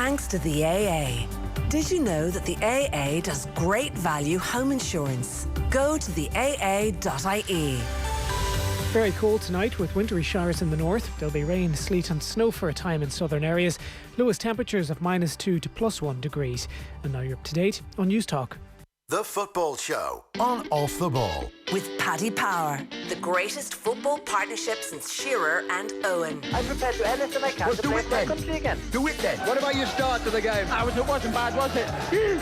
thanks to the AA. Did you know that the AA does great value home insurance? Go to the AA.ie. Very cold tonight with wintry showers in the north. There'll be rain, sleet and snow for a time in southern areas. Lowest temperatures of -2 to +1 degrees. And now you're up to date on News Talk. The Football Show on Off the Ball. With Paddy Power, the greatest football partnership since Shearer and Owen. I'm prepared to do anything I can to play for my country again. Do it then. What about your start to the game? It wasn't bad, was it?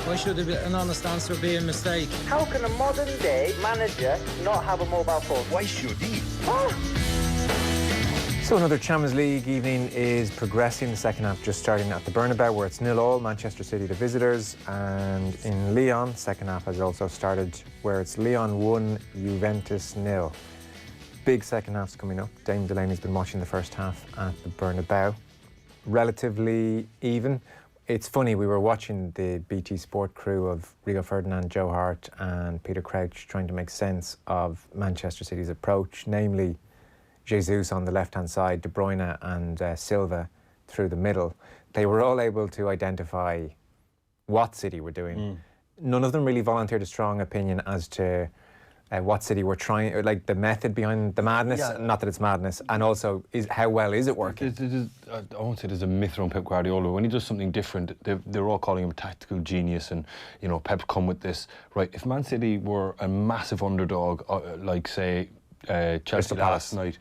Why should an honest answer be a mistake? How can a modern day manager not have a mobile phone? Why should he? So another Champions League evening is progressing. The second half just starting at the Bernabeu, where it's 0-0, Manchester City the visitors. And in Lyon, second half has also started, where it's Lyon 1, Juventus 0. Big second half's coming up. Damien Delaney's been watching the first half at the Bernabeu. Relatively even. It's funny, we were watching the BT Sport crew of Rio Ferdinand, Joe Hart and Peter Crouch trying to make sense of Manchester City's approach, namely Jesus on the left-hand side, De Bruyne and Silva through the middle. They were all able to identify what City were doing. None of them really volunteered a strong opinion as to what City were trying, like the method behind the madness, not that it's madness, and also how well is it working? I won't say there's a myth around Pep Guardiola. When he does something different, they're all calling him a tactical genius, and you know Pep's come with this. Right, if Man City were a massive underdog, like say Chelsea last night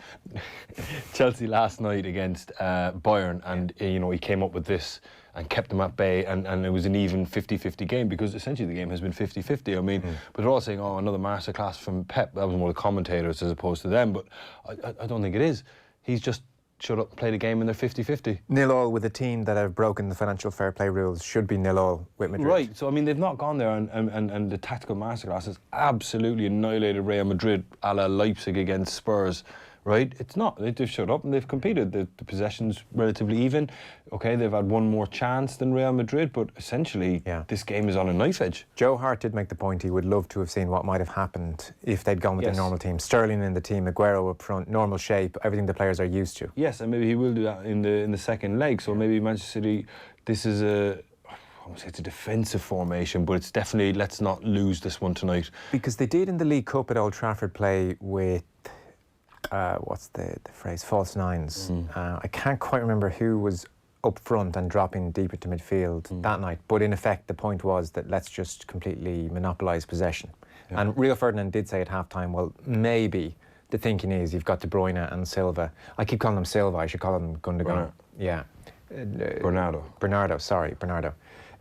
against Bayern, and you know he came up with this and kept them at bay, and it was an even 50-50 game, because essentially the game has been 50-50. I mean, but they're all saying, oh, another masterclass from Pep. That was more the commentators as opposed to them, but I don't think it is. He's just shut up and played a game and they're 50-50. 0-0 with a team that have broken the financial fair play rules should be 0-0 with Madrid. Right, so I mean they've not gone there, and the tactical masterclass has absolutely annihilated Real Madrid a la Leipzig against Spurs. Right, it's not. They've shut up and they've competed. The possession's relatively even. Okay, they've had one more chance than Real Madrid, but essentially this game is on a knife edge. Joe Hart did make the point he would love to have seen what might have happened if they'd gone with the normal team. Sterling in the team, Aguero up front, normal shape, everything the players are used to. Yes, and maybe he will do that in the second leg. So maybe Manchester City, this is I won't say it's a defensive formation, but it's definitely, let's not lose this one tonight. Because they did in the League Cup at Old Trafford play with what's the phrase, false nines. I can't quite remember who was up front and dropping deep into midfield that night, but in effect the point was that let's just completely monopolise possession. And Rio Ferdinand did say at half-time, well, maybe the thinking is you've got De Bruyne and Silva. I keep calling him Silva, I should call him Gundogan. Bernardo.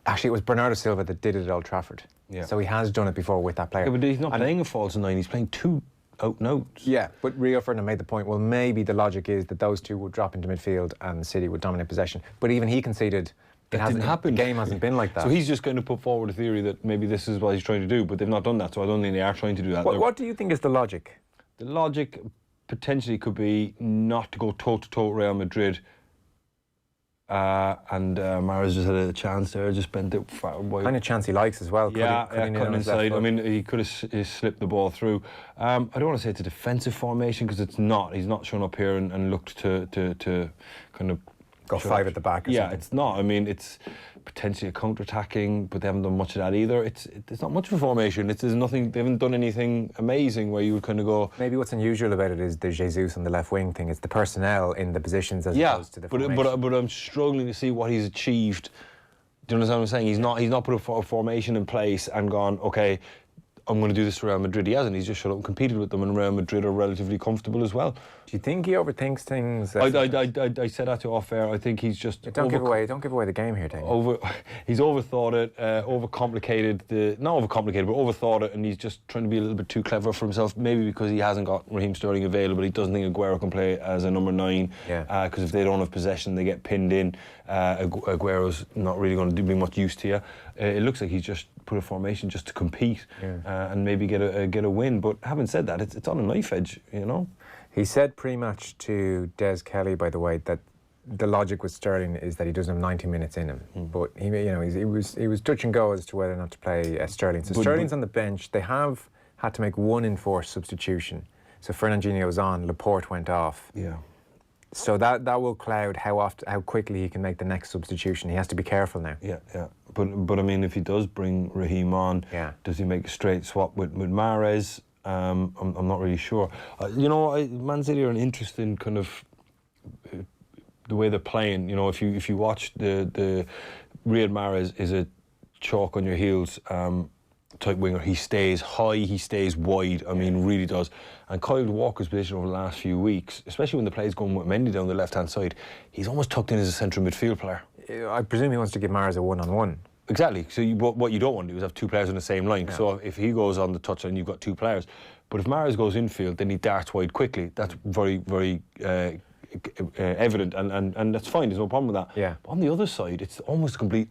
Actually, it was Bernardo Silva that did it at Old Trafford. So he has done it before with that player. Yeah, but he's not playing a false nine, he's playing two out notes. Yeah, but Rio Ferdinand made the point, well, maybe the logic is that those two would drop into midfield and City would dominate possession. But even he conceded it hasn't happened. The game hasn't been like that. So he's just going to put forward a theory that maybe this is what he's trying to do, but they've not done that, so I don't think they are trying to do that. What do you think is the logic? The logic potentially could be not to go toe-to-toe with Real Madrid. Mahrez just had a chance there, just bent it far wide. Kind of chance he likes as well. Cutting inside. I mean, he could have slipped the ball through. I don't want to say it's a defensive formation, because it's not. He's not shown up here and looked to kind of got five at the back. It's not. I mean, it's potentially a counter-attacking, but they haven't done much of that either. It's not much of a formation. There's nothing. They haven't done anything amazing where you would kind of go. Maybe what's unusual about it is the Jesus on the left wing thing. It's the personnel in the positions as opposed to the formation. But I'm struggling to see what he's achieved. Do you understand what I'm saying? He's not put a formation in place and gone, okay, I'm going to do this to Real Madrid. He hasn't. He's just shut up and competed with them, and Real Madrid are relatively comfortable as well. Do you think he overthinks things? I said that to off air. I think he's just don't give away the game here, Dave. He's overthought it, overcomplicated not overcomplicated, but overthought it, and he's just trying to be a little bit too clever for himself. Maybe because he hasn't got Raheem Sterling available. He doesn't think Aguero can play as a number 9. Because if they don't have possession, they get pinned in. Aguero's not really going to be much use to you. It looks like he's just put a formation just to compete and maybe get a win. But having said that, it's on a knife edge, you know. He said pre-match to Des Kelly, by the way, that the logic with Sterling is that he doesn't have 90 minutes in him. But he was touch and go as to whether or not to play Sterling. So Sterling's on the bench. They have had to make one enforced substitution. So Fernandinho's on, Laporte went off. So that will cloud how quickly he can make the next substitution. He has to be careful now. Yeah. But I mean, if he does bring Raheem on, does he make a straight swap with Mahrez? I'm not really sure. Man City are an interesting kind of the way they're playing. You know, if you watch the Riyad Mahrez is a chalk on your heels type winger. He stays high, he stays wide. I mean, really does. And Kyle Walker's position over the last few weeks, especially when the play's going with Mendy down the left-hand side, he's almost tucked in as a central midfield player. I presume he wants to give Mahrez a one-on-one. Exactly. So what you don't want to do is have two players on the same line. Yeah. So if he goes on the touchline, you've got two players. But if Mahrez goes infield, then he darts wide quickly. That's very, very evident, and that's fine. There's no problem with that. Yeah. But on the other side, it's almost complete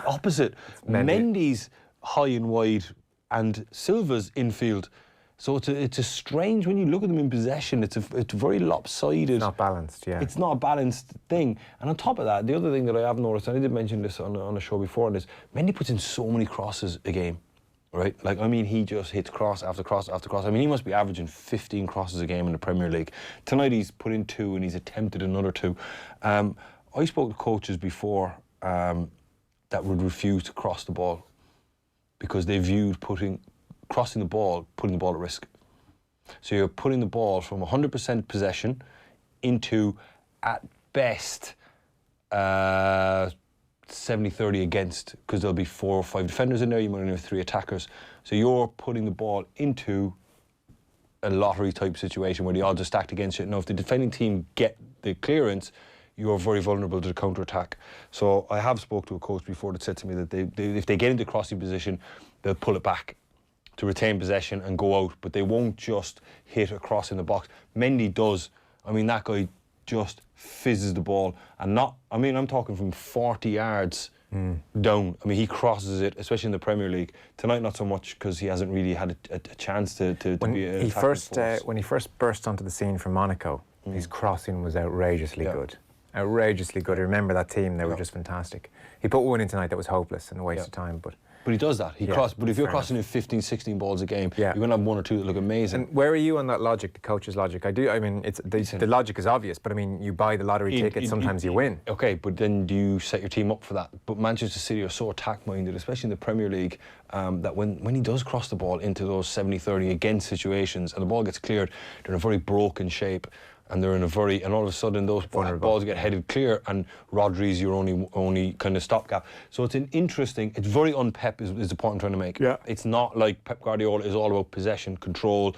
opposite. Mendy's high and wide, and Silva's infield. So it's a strange, when you look at them in possession, it's very lopsided. It's not balanced, yeah. It's not a balanced thing. And on top of that, the other thing that I have noticed, and I did mention this on a show before, is Mendy puts in so many crosses a game, right? Like, I mean, he just hits cross after cross after cross. I mean, he must be averaging 15 crosses a game in the Premier League. Tonight he's put in 2 and he's attempted another 2. I spoke to coaches before that would refuse to cross the ball because they viewed crossing the ball, putting the ball at risk. So you're putting the ball from 100% possession into, at best, 70-30 against, because there'll be 4 or 5 defenders in there, you might only have 3 attackers. So you're putting the ball into a lottery-type situation where the odds are stacked against you. Now, if the defending team get the clearance, you're very vulnerable to the counter-attack. So I have spoke to a coach before that said to me that if they get into crossing position, they'll pull it back to retain possession and go out, but they won't just hit a cross in the box. Mendy does. I mean, that guy just fizzes the ball, and I'm talking from 40 yards down. I mean, he crosses it, especially in the Premier League. Tonight, not so much, because he hasn't really had a chance to be an attacking force. When he first burst onto the scene from Monaco, his crossing was outrageously good. Outrageously good. I remember that team, they were just fantastic. He put one in tonight that was hopeless and a waste of time, but he does that. But if you're crossing in 15, 16 balls a game, you're going to have 1 or 2 that look amazing. And where are you on that logic, the coach's logic? I mean, the logic is obvious, but I mean, you buy the lottery ticket, sometimes you win. Okay, but then do you set your team up for that? But Manchester City are so attack-minded, especially in the Premier League, that when he does cross the ball into those 70-30 against situations and the ball gets cleared, they're in a very broken shape. And they're in and all of a sudden those balls get headed clear, and Rodri's your only kind of stopgap. So it's very un-Pep is the point I'm trying to make. Yeah. It's not like Pep Guardiola is all about possession, control.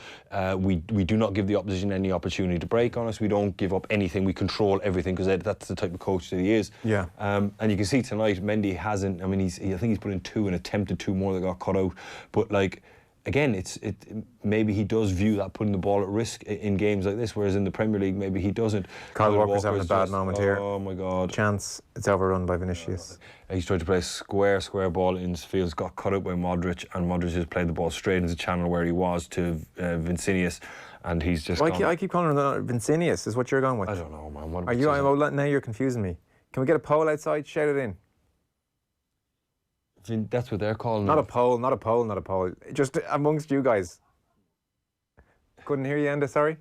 We do not give the opposition any opportunity to break on us. We don't give up anything. We control everything, because that's the type of coach that he is. Yeah. And you can see tonight, Mendy hasn't. I mean, I think he's put in 2 and attempted 2 more that got cut out. But like, again, maybe he does view that putting the ball at risk in games like this, whereas in the Premier League maybe he doesn't. Kyle Walker's having a bad moment here. Oh my God! Chance, it's overrun by Vinicius. He's tried to play a square ball in his field, got cut out by Modric, and Modric has played the ball straight into the channel where he was to Vinicius, and he's just. I keep calling him Vinicius. Is what you're going with? I don't know, man. Are you? Now you're confusing me. Can we get a poll outside? Shout it in. That's what they're calling. Not a poll. Just amongst you guys. Couldn't hear you, Enda, sorry?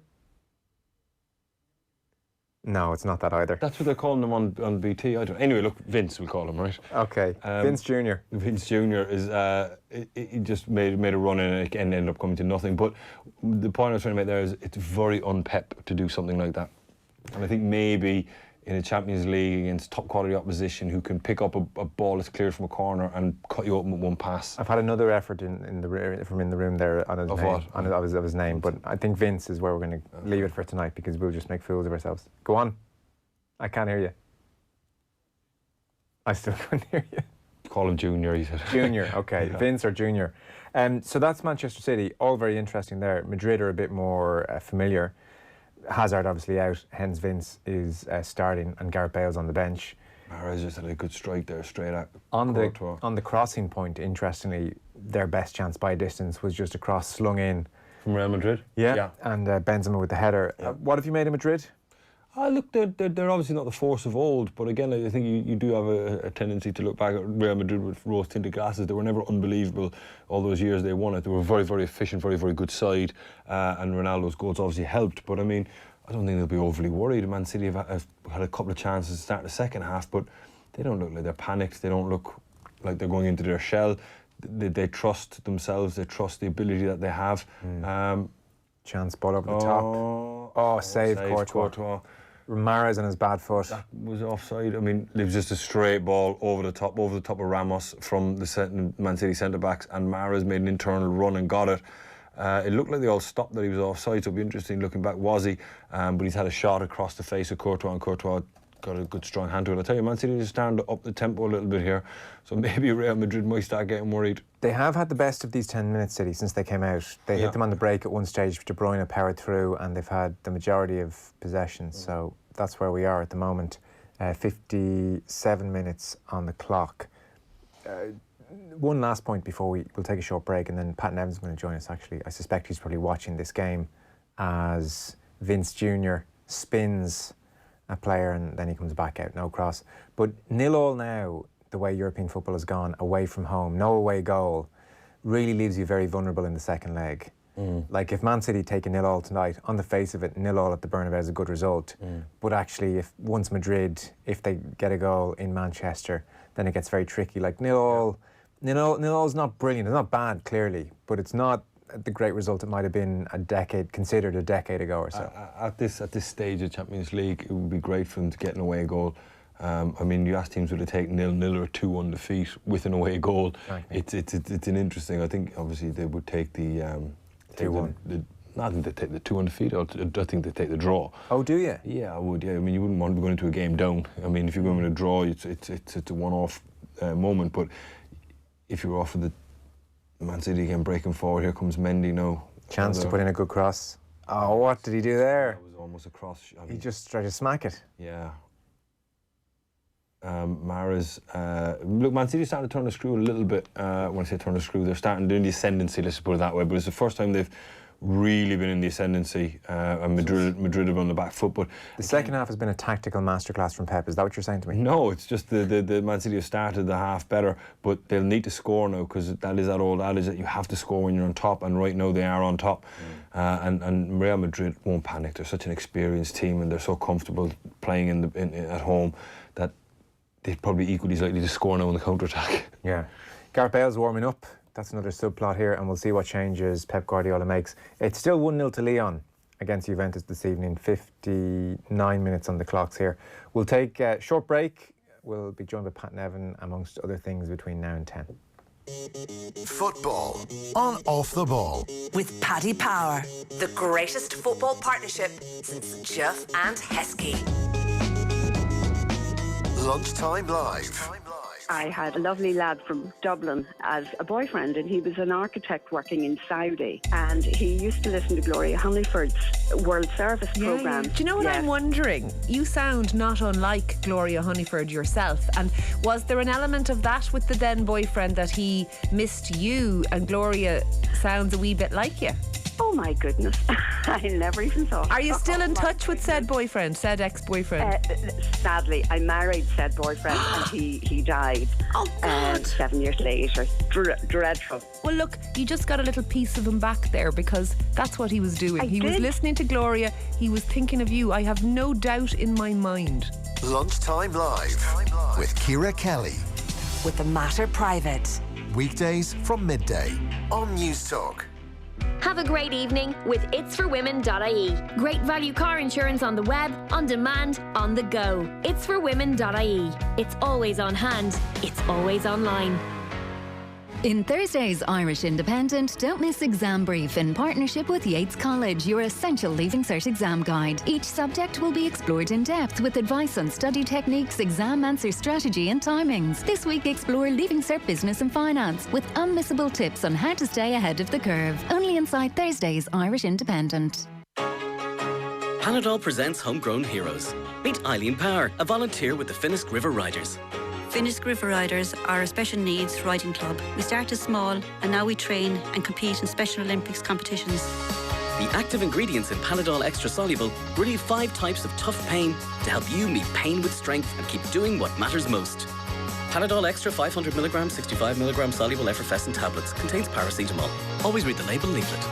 No, it's not that either. That's what they're calling them on BT. I don't. Anyway, look, Vince, we'll call him, right? Okay, Vince Jr. Vince Jr. is he just made a run in and ended up coming to nothing. But the point I was trying to make there is it's very un-Pep to do something like that. And I think maybe in a Champions League against top quality opposition who can pick up a ball that's cleared from a corner and cut you open with one pass. I've had another effort from in the room there on his of name. What? Of his name, but I think Vince is where we're going to leave it for tonight, because we'll just make fools of ourselves. Go on. I can't hear you. I still couldn't hear you. Call him Junior, he said. Junior, okay. Yeah. Vince or Junior. So that's Manchester City, all very interesting there. Madrid are a bit more familiar. Hazard obviously out, hence Vince is starting, and Gareth Bale's on the bench. Mahrez just had a good strike there, straight at on the crossing point. Interestingly, their best chance by distance was just a cross slung in from Real Madrid. Yeah. And Benzema with the header. Yeah. What have you made of Madrid? Look, they're obviously not the force of old, but again, I think you do have a tendency to look back at Real Madrid with rose-tinted glasses. They were never unbelievable all those years they won it. They were a very, very efficient, very, very good side, and Ronaldo's goals obviously helped. But I mean, I don't think they'll be overly worried. Man City have had a couple of chances to start the second half, but they don't look like they're panicked. They don't look like they're going into their shell. They trust themselves. They trust the ability that they have. Chance ball over the top. Save Courtois. Mahrez on his bad foot. That was offside. I mean, it was just a straight ball over the top of Ramos from the Man City centre-backs, and Mahrez made an internal run and got it. It looked like they all stopped that he was offside, so it'll be interesting looking back, was he? But he's had a shot across the face of Courtois, and Courtois got a good strong hand to it. I tell you, Man City is starting to up the tempo a little bit here, so maybe Real Madrid might start getting worried. They have had the best of these 10-minute City since they came out. They hit them on the break at one stage, De Bruyne powered through, and they've had the majority of possession, so that's where we are at the moment. 57 minutes on the clock. One last point before we'll take a short break, and then Pat Nevin's going to join us, actually. I suspect he's probably watching this game as Vince Jr. spins a player and then he comes back out, no cross. But 0-0 now, the way European football has gone, away from home, no away goal, really leaves you very vulnerable in the second leg. Like if Man City take a 0-0 tonight, on the face of it, 0-0 at the Bernabeu is a good result. But actually, once Madrid, if they get a goal in Manchester, then it gets very tricky. Like 0-0 is not brilliant. It's not bad, clearly, but it's not the great result it might have been considered a decade ago or so. At this stage of Champions League, it would be great for them to get an away goal. I mean, you ask teams would they take 0-0 or 2-1 defeat with an away goal. Exactly. It's an interesting. I think obviously they would take the 2-1. I think they take the 2-1 defeat. I think they take the draw. Oh, do you? Yeah, I would. Yeah, I mean, you wouldn't want to be going into a game down. I mean, if you're going with a draw, it's a one-off moment. But if you're off of the Man City again breaking forward, here comes Mendy now. Chance to put in a good cross. Oh, what did he do there? It was almost a cross. He just tried to smack it. Yeah. Mahrez, look, Man City starting to turn the screw a little bit. When I say turn the screw, they're starting to do the ascendancy, let's put it that way. But it's the first time they've really been in the ascendancy, and Madrid have on the back foot. But the second half has been a tactical masterclass from Pep. Is that what you're saying to me? No, it's just the Man City have started the half better, but they'll need to score now, because that is that old adage that you have to score when you're on top, and right now they are on top. And Real Madrid won't panic. They're such an experienced team, and they're so comfortable playing at home that they're probably equally as likely to score now in the counter-attack. Yeah. Gareth Bale's warming up. That's another subplot here, and we'll see what changes Pep Guardiola makes. It's still 1-0 to Lyon against Juventus this evening. 59 minutes on the clocks here. We'll take a short break. We'll be joined by Pat Nevin, amongst other things, between now and 10. Football on Off the Ball. With Paddy Power, the greatest football partnership since Jeff and Heskey. Lunchtime Live. I had a lovely lad from Dublin as a boyfriend, and he was an architect working in Saudi, and he used to listen to Gloria Honeyford's World Service programme. Do you know what I'm wondering? You sound not unlike Gloria Honeyford yourself, and was there an element of that with the then boyfriend, that he missed you and Gloria sounds a wee bit like you? Oh my goodness, I never even thought. Are you still in touch with said boyfriend, said ex-boyfriend? Sadly, I married said boyfriend and he died. Oh God. 7 years later. Dreadful. Well look, you just got a little piece of him back there, because that's what he was doing. He was listening to Gloria, he was thinking of you, I have no doubt in my mind. Lunchtime Live with Ciara Kelly. With the matter private. Weekdays from midday on News Talk. Have a great evening with itsforwomen.ie. Great value car insurance on the web, on demand, on the go. Itsforwomen.ie. It's always on hand. It's always online. In Thursday's Irish Independent, don't miss Exam Brief in partnership with Yates College, your essential Leaving Cert exam guide. Each subject will be explored in depth with advice on study techniques, exam answer strategy and timings. This week, explore Leaving Cert Business and Finance with unmissable tips on how to stay ahead of the curve. Only inside Thursday's Irish Independent. Panadol presents Homegrown Heroes. Meet Eileen Power, a volunteer with the Finnisk River Riders. Finnisk River Riders are a special needs riding club. We started small and now we train and compete in Special Olympics competitions. The active ingredients in Panadol Extra Soluble relieve 5 types of tough pain to help you meet pain with strength and keep doing what matters most. Panadol Extra 500mg, 65mg soluble effervescent tablets contains paracetamol. Always read the label leaflet.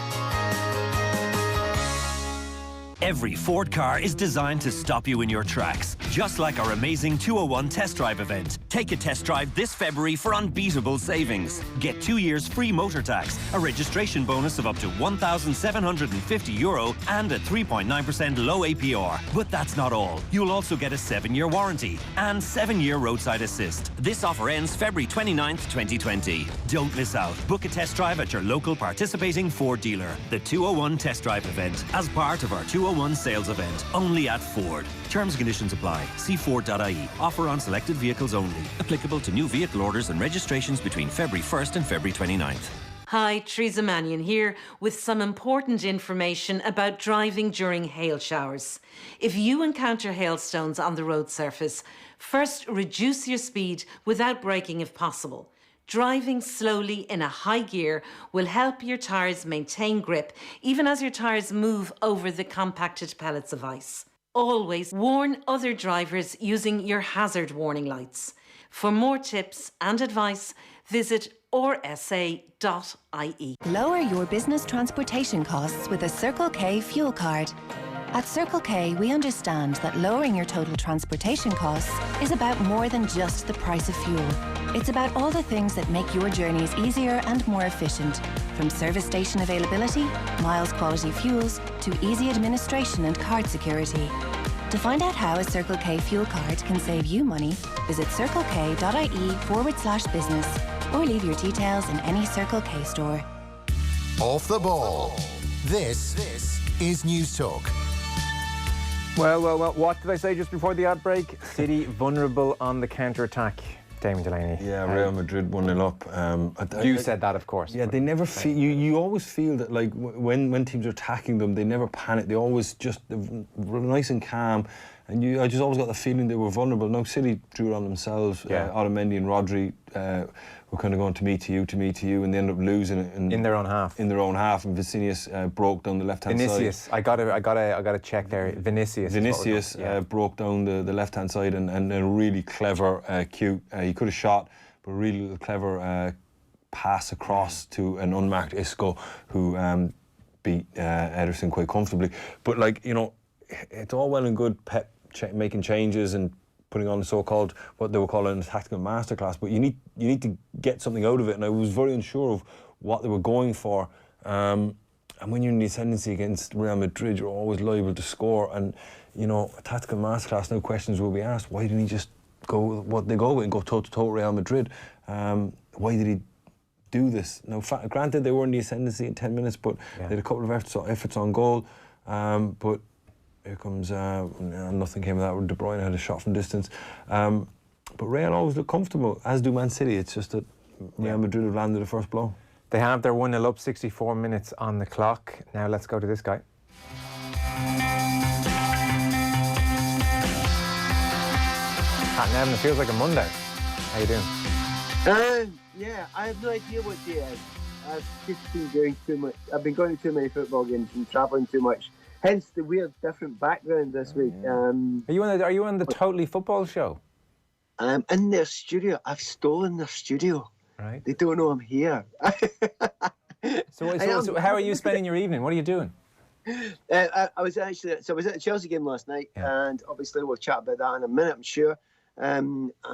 Every Ford car is designed to stop you in your tracks, just like our amazing 201 test drive event. Take a test drive this February for unbeatable savings. Get 2 years free motor tax, a registration bonus of up to €1,750 and a 3.9% low APR. But that's not all. You'll also get a 7-year warranty and 7-year roadside assist. This offer ends February 29th, 2020. Don't miss out. Book a test drive at your local participating Ford dealer. The 201 test drive event, as part of our 201 sales event, only at Ford. Terms and conditions apply. See Ford.ie. Offer on selected vehicles only. Applicable to new vehicle orders and registrations between February 1st and February 29th. Hi, Teresa Mannion here with some important information about driving during hail showers. If you encounter hailstones on the road surface, first reduce your speed without braking if possible. Driving slowly in a high gear will help your tyres maintain grip even as your tyres move over the compacted pellets of ice. Always warn other drivers using your hazard warning lights. For more tips and advice, visit rsa.ie. Lower your business transportation costs with a Circle K fuel card. At Circle K, we understand that lowering your total transportation costs is about more than just the price of fuel. It's about all the things that make your journeys easier and more efficient, from service station availability, miles quality fuels, to easy administration and card security. To find out how a Circle K fuel card can save you money, visit circlek.ie/business or leave your details in any Circle K store. Off the ball. This is News Talk. Well, what did I say just before the ad break? City vulnerable on the counter-attack. Damien Delaney. Yeah, Real Madrid 1-0 up. You said that, of course. Yeah, they never feel. You always feel that, like, when teams are attacking them, they never panic. They always just nice and calm. And I just always got the feeling they were vulnerable. No, City drew it on themselves. Yeah. Otamendi and Rodri were kind of going to me to you, and they ended up losing it in their own half. And Vinicius broke down the left-hand side. Vinicius, I got to check there. Vinicius broke down the left-hand side and a really clever, cute. He could have shot, but really clever pass across to an unmarked Isco who beat Ederson quite comfortably. But, like, you know, it's all well and good Pep making changes and putting on the so-called, what they were calling a tactical masterclass, but you need to get something out of it, and I was very unsure of what they were going for. And when you're in the ascendancy against Real Madrid, you're always liable to score, and, you know, a tactical masterclass, no questions will be asked. Why didn't he just go with what they go with and go toe-to-toe Real Madrid? Why did he do this? Now, granted, they were in the ascendancy in 10 minutes, but they had a couple of efforts on goal, but here comes, nothing came of that. De Bruyne had a shot from distance. But Real always look comfortable, as do Man City. It's just that Real Madrid have landed the first blow. They have their 1-0 up, 64 minutes on the clock. Now let's go to this guy. Nevin, it feels like a Monday. How you doing? Yeah, I have no idea what day it is. I've just been doing too much. I've been going to too many football games and travelling too much. Hence the weird, different background this week. Are you on the Totally Football show? I'm in their studio. I've stolen their studio. Right. They don't know I'm here. So how are you spending your evening? What are you doing? I was at the Chelsea game last night, and obviously we'll chat about that in a minute, I'm sure. I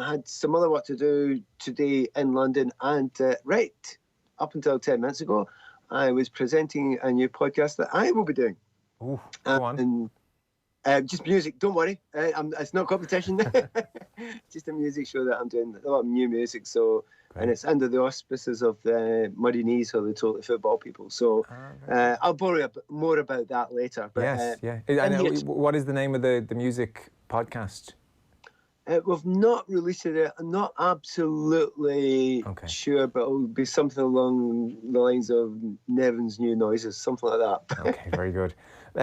had some other work to do today in London, and right up until 10 minutes ago, I was presenting a new podcast that I will be doing. Ooh, go on. And, just music, don't worry. It's not competition. Just a music show that I'm doing, a lot of new music. So, and it's under the auspices of the Muddy Knees or the Totally Football people. So I'll borrow more about that later. But, yes. What is the name of the music podcast? We've not released it. I'm not absolutely sure, but it will be something along the lines of Nevin's New Noises, something like that. Okay, very good.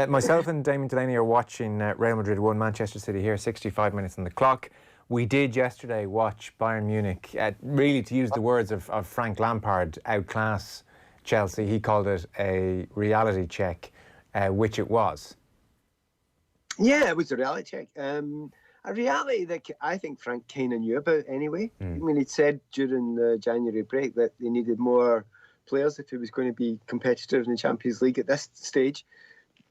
Myself and Damien Delaney are watching Real Madrid 1, Manchester City here, 65 minutes on the clock. We did yesterday watch Bayern Munich, really, to use the words of Frank Lampard, outclass Chelsea. He called it a reality check, which it was. Yeah, it was a reality check. A reality that I think Frank kind of knew about anyway. I mean, he'd said during the January break that they needed more players if he was going to be competitive in the Champions League at this stage.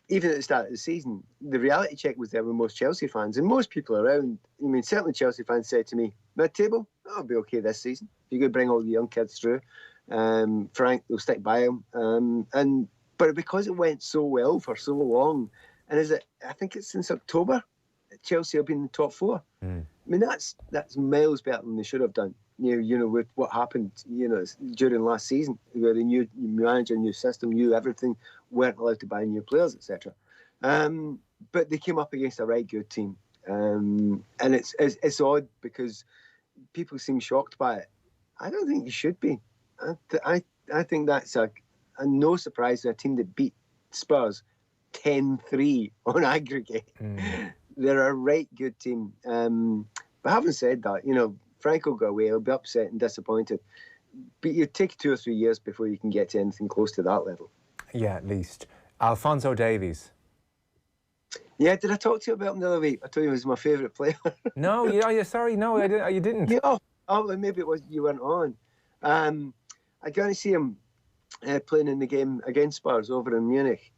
even at the start of the season, the reality check was there with most Chelsea fans and most people around. I mean, certainly Chelsea fans said to me, mid-table, I'll be okay this season. You're going to bring all the young kids through. Frank, they'll stick by him. But because it went so well for so long, and I think it's since October, Chelsea have been in the top 4. I mean, that's miles better than they should have done. You know, with what happened, during last season, where the new manager, new system, new everything, weren't allowed to buy new players, etc. But they came up against a right good team, and it's odd because people seem shocked by it. I don't think you should be. I think that's a no surprise to a team that beat Spurs 10-3 on aggregate. They're a right good team. But having said that, Frank will go away. He'll be upset and disappointed. But you take 2 or 3 years before you can get to anything close to that level. Yeah, at least. Alphonso Davies. Yeah, did I talk to you about him the other week? I told you he was my favourite player. No, sorry, no, you didn't. Yeah, well, maybe it was you weren't on. I got to see him playing in the game against Spurs over in Munich.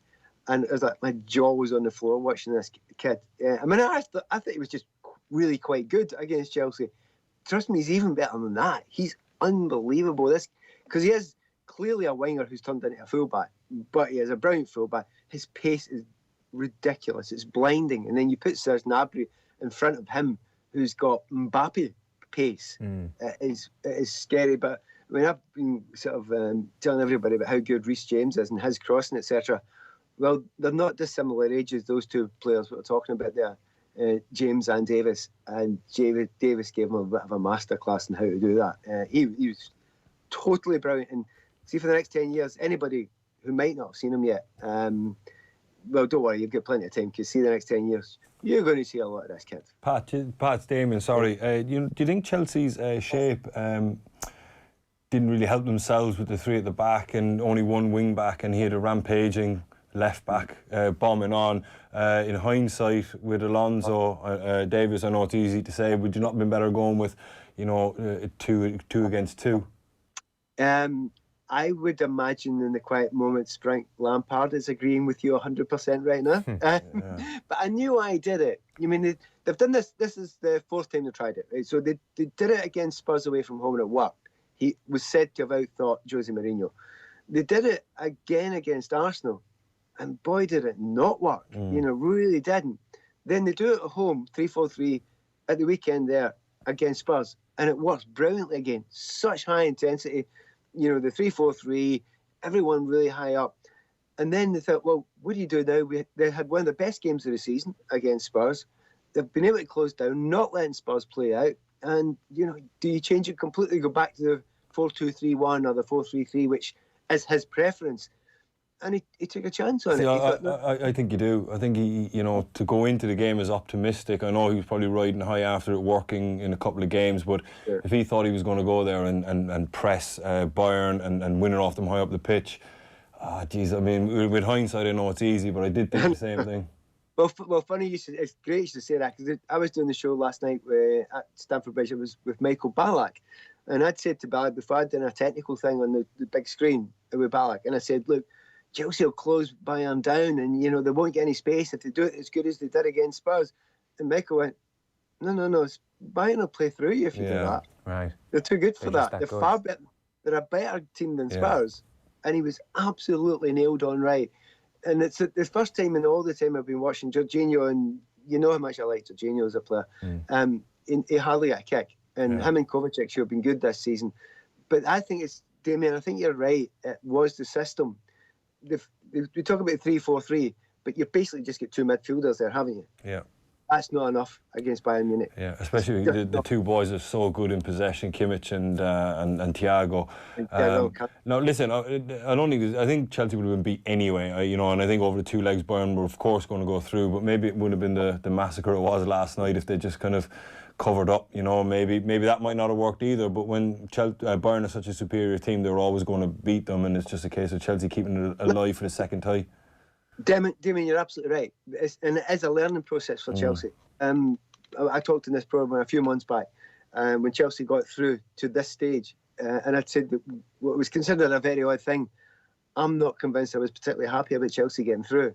And it was like my jaw was on the floor watching this kid. I mean, I thought he was just really quite good against Chelsea. Trust me, he's even better than that. He's unbelievable. Because he is clearly a winger who's turned into a fullback, but he is a brilliant fullback. His pace is ridiculous. It's blinding. And then you put Serge Gnabry in front of him, who's got Mbappe pace. It is scary. But I mean, I've been sort of telling everybody about how good Reece James is and his crossing, etc. Well, they're not dissimilar ages, those two players we're talking about there, James and Davis. And Davis gave him a bit of a masterclass in how to do that. He was totally brilliant. And see, for the next 10 years, anybody who might not have seen him yet, well, don't worry, you've got plenty of time, because see, the next 10 years, you're going to see a lot of this kid. Pat's Damien, sorry. Do you think Chelsea's shape didn't really help themselves with the 3 at the back and only one wing back, and he had a rampaging left back bombing on? In hindsight, with Alonso Davies, I know it's easy to say, would you not have been better going with, two against two? I would imagine in the quiet moments, Frank Lampard is agreeing with you 100% right now. But I knew I did it. You mean they've done this? This is the 4th time they tried it, right? So they did it against Spurs away from home and it worked. He was said to have outthought Jose Mourinho. They did it again against Arsenal, and boy, did it not work. Really didn't. Then they do it at home, 3-4-3, at the weekend there against Spurs, and it works brilliantly again. Such high intensity, the 3-4-3, everyone really high up. And then they thought, well, what do you do now? They had one of the best games of the season against Spurs. They've been able to close down, not letting Spurs play out. And, do you change it completely, go back to the 4-2-3-1 or the 4-3-3, which is his preference? And he took a chance on it. I think you do. I think he, to go into the game as optimistic. I know he was probably riding high after it working in a couple of games, but if he thought he was going to go there and press Bayern and win it off them high up the pitch, I mean, with hindsight, I know it's easy, but I did think the same thing. Well, funny it's great you should say that, because I was doing the show last night at Stamford Bridge. It was with Michael Ballack, and I'd said to Ballack before I'd done a technical thing on the big screen with Ballack, and I said, look, Chelsea will close Bayern down, and they won't get any space if they do it as good as they did against Spurs. And Michael went, no, Bayern will play through you if you do that. Right. They're too good for that. They're good. far better. They're a better team than Spurs, and he was absolutely nailed on right. And it's the first time in all the time I've been watching Jorginho, and you know how much I like Jorginho as a player. He hardly got a kick, and him and Kovacic should have been good this season. But I think Damien, I think you're right. It was the system. We talk about 3-4-3, but you've basically just got 2 midfielders there, haven't you? Yeah. That's not enough against Bayern Munich. Yeah, especially the 2 boys are so good in possession, Kimmich and Thiago. Now, listen, I think Chelsea would have been beat anyway, and I think over the 2 legs Bayern were of course going to go through, but maybe it would have been the massacre it was last night if they just kind of covered up, maybe that might not have worked either. But when Bayern is such a superior team, they're always going to beat them, and it's just a case of Chelsea keeping it alive for the second tie. Damien, you're absolutely right. And it is a learning process for Chelsea. I talked in this programme a few months back when Chelsea got through to this stage, and I'd said that what was considered a very odd thing. I'm not convinced I was particularly happy about Chelsea getting through.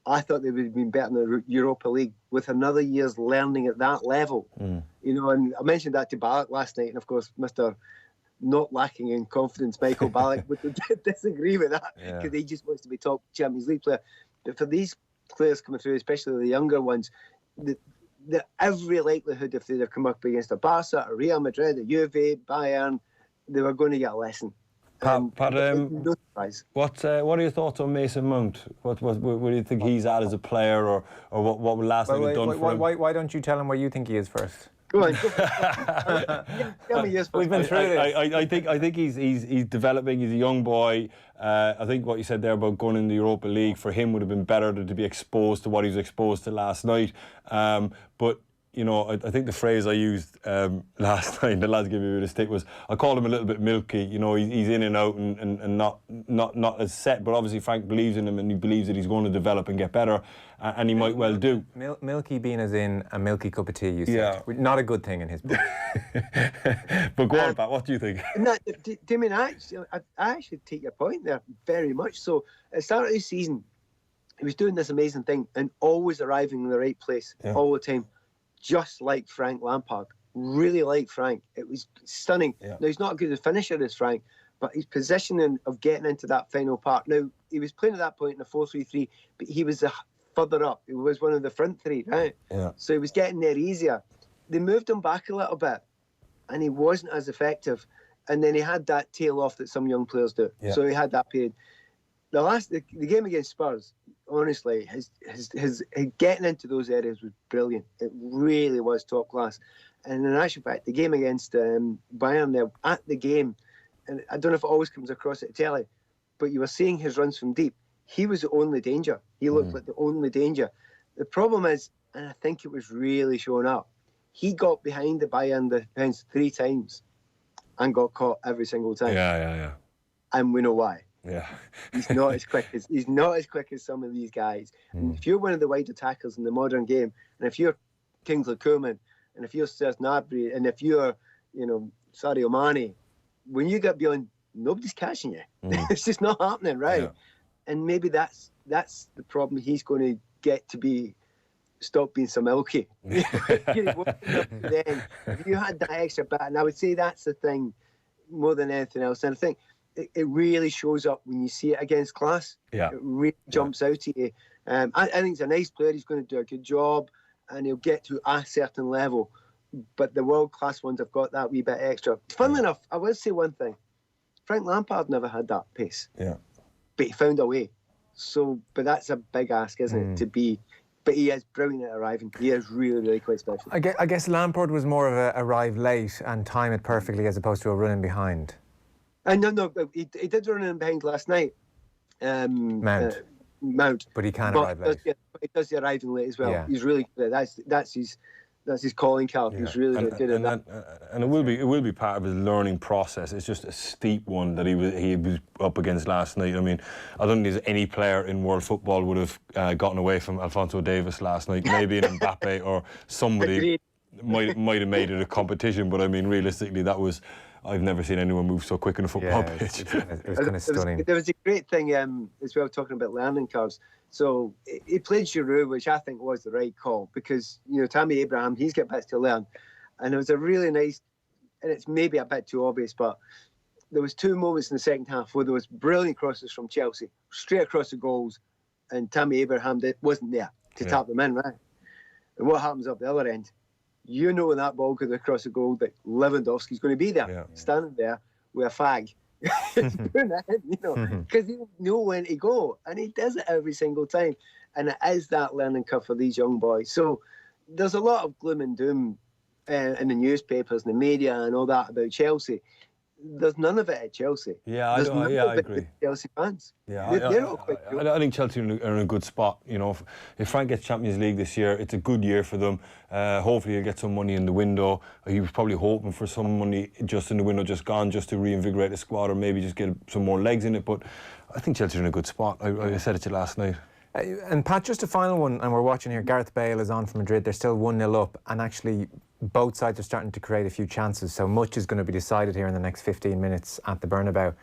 I thought they would have been better in the Europa League with another year's learning at that level. You know, and I mentioned that to Ballack last night, and of course, Mr. Not lacking in confidence, Michael Ballack would disagree with that because he just wants to be top Champions League player. But for these players coming through, especially the younger ones, the every likelihood if they'd have come up against a Barca, a Real Madrid, a Juve, Bayern, they were going to get a lesson. Pat, No surprise. what are your thoughts on Mason Mount? What do you think he's at as a player, or what would last night have done for him? Why don't you tell him where you think he is first? Go on. Tell me yes. We've been through this. I think he's developing. He's a young boy. I think what you said there about going in the Europa League for him would have been better to be exposed to what he was exposed to last night. But you know, I think the phrase I used last night, the lads gave me a bit of stick, was I called him a little bit milky. You know, he's in and out and not as set. But obviously Frank believes in him, and he believes that he's going to develop and get better, and he might well do. Milky being as in a milky cup of tea, you said. Yeah. Not a good thing in his book. But go on, Pat, what do you think? No, Damien, I actually take your point there very much so. At the start of the season, he was doing this amazing thing and always arriving in the right place all the time. Just like Frank Lampard, really like Frank. It was stunning. Yeah. Now, he's not as good a finisher as Frank, but his positioning of getting into that final part. Now, he was playing at that point in a 4-3-3, but he was further up. He was one of the front three, right? Yeah. So he was getting there easier. They moved him back a little bit, and he wasn't as effective. And then he had that tail off that some young players do. Yeah. So he had that period. The game against Spurs, honestly, his getting into those areas was brilliant. It really was top class. And in actual fact, the game against Bayern there, at the game, and I don't know if it always comes across at telly, but you were seeing his runs from deep. He was the only danger. He looked like the only danger. The problem is, and I think it was really showing up, he got behind the Bayern defence 3 times and got caught every single time. Yeah. And we know why. Yeah, he's not as quick as some of these guys. And if you're one of the wider tackles in the modern game, and if you're Kingsley Coman, and if you're Serge Gnabry, and if you're, Sadio Mane, when you get beyond, nobody's catching you. It's just not happening, right? Yeah. And maybe that's the problem. He's going to get to stop being so milky. Then, if you had that extra bat, and I would say that's the thing more than anything else. And I think it really shows up when you see it against class. Yeah. It really jumps out at you. I think he's a nice player. He's going to do a good job, and he'll get to a certain level. But the world-class ones have got that wee bit extra. Funnily enough, I will say one thing. Frank Lampard never had that pace. Yeah. But he found a way. So, but that's a big ask, isn't it, to be... But he is brilliant at arriving. He is really, really quite special. I guess Lampard was more of a arrive late and time it perfectly as opposed to a running behind. No, he did run in behind last night. Mount. But he can arrive late. He does the arriving late as well. Yeah. He's really good. That's his calling card. Yeah. He's really good at that. And it will be part of his learning process. It's just a steep one that he was up against last night. I mean, I don't think there's any player in world football would have gotten away from Alphonso Davies last night. Maybe an Mbappe or somebody might have made it a competition. But I mean, realistically, that was... I've never seen anyone move so quick on a football pitch. It was kind of stunning. There was a great thing as well, talking about learning curves. So he played Giroud, which I think was the right call, because Tammy Abraham, he's got bits to learn, and it was a really nice, and it's maybe a bit too obvious, but there was 2 moments in the second half where there was brilliant crosses from Chelsea straight across the goals, and Tammy Abraham wasn't there to tap them in, right? And what happens up the other end? When that ball goes across the goal, that Lewandowski's going to be there, standing there with a fag. Doing that, because he know when to go, and he does it every single time. And it is that learning curve for these young boys. So there's a lot of gloom and doom in the newspapers and the media and all that about Chelsea. There's none of it at Chelsea. Yeah, I agree. Chelsea fans. Yeah, I think Chelsea are in a good spot. If Frank gets Champions League this year, it's a good year for them. Hopefully, he'll get some money in the window. He was probably hoping for some money just in the window, just gone, just to reinvigorate the squad, or maybe just get some more legs in it. But I think Chelsea are in a good spot. I said it to you last night. And Pat, just a final one, and we're watching here. Gareth Bale is on for Madrid. They're still 1-0 up, and actually both sides are starting to create a few chances. So much is going to be decided here in the next 15 minutes at the Bernabeu.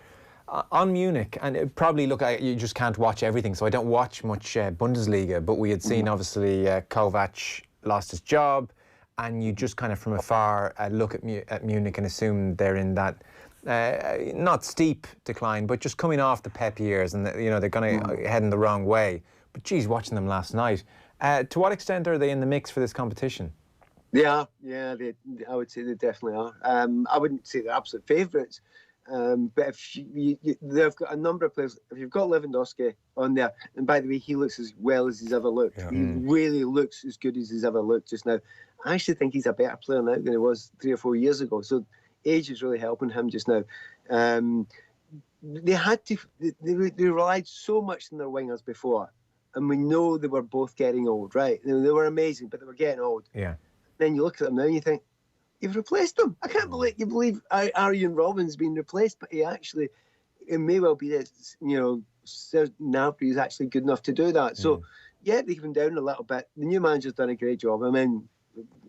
On Munich, and probably, look, you just can't watch everything, so I don't watch much Bundesliga, but we had seen, obviously, Kovac lost his job, and you just kind of from afar look at Munich and assume they're in that, not steep decline, but just coming off the Pep years, and they're going to head in the wrong way. But geez, watching them last night, to what extent are they in the mix for this competition? Yeah, I would say they definitely are. I wouldn't say they're absolute favourites, but if they've got a number of players. If you've got Lewandowski on there, and by the way, he looks as well as he's ever looked. Yeah. He really looks as good as he's ever looked just now. I actually think he's a better player now than he was 3 or 4 years ago. So age is really helping him just now. They relied so much on their wingers before, and we know they were both getting old, right? They were amazing, but they were getting old. Yeah. Then you look at them now and you think, you've replaced them. I can't believe Arjen Robben's been replaced, but it may well be that, Gnabry is actually good enough to do that. So, yeah, they came down a little bit. The new manager's done a great job. I mean,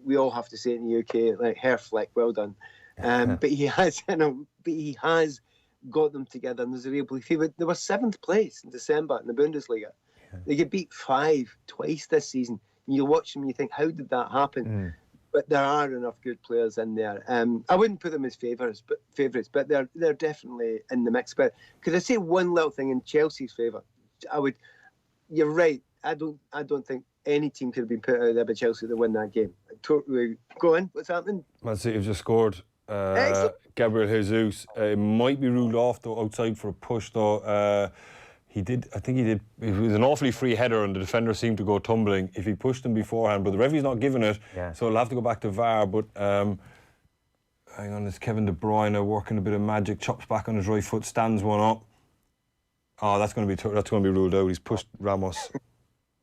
we all have to say it in the UK, like, Herr Flick, well done. But he has got them together, and there's a real belief. They were 7th place in December in the Bundesliga. Yeah. They get beat 5 twice this season. And you watch them and you think, how did that happen? But there are enough good players in there. I wouldn't put them as favourites, but they're definitely in the mix. But could I say one little thing in Chelsea's favour? You're right. I don't think any team could have been put out there by Chelsea to win that game. Go on. What's happening? Man City have just scored. Gabriel Jesus. It might be ruled off though outside for a push though. He did. It was an awfully free header, and the defender seemed to go tumbling. If he pushed him beforehand, but the referee's not giving it, so he'll have to go back to VAR. But hang on, there's Kevin De Bruyne working a bit of magic, chops back on his right foot, stands one up. Oh, that's going to be ruled out. He's pushed Ramos.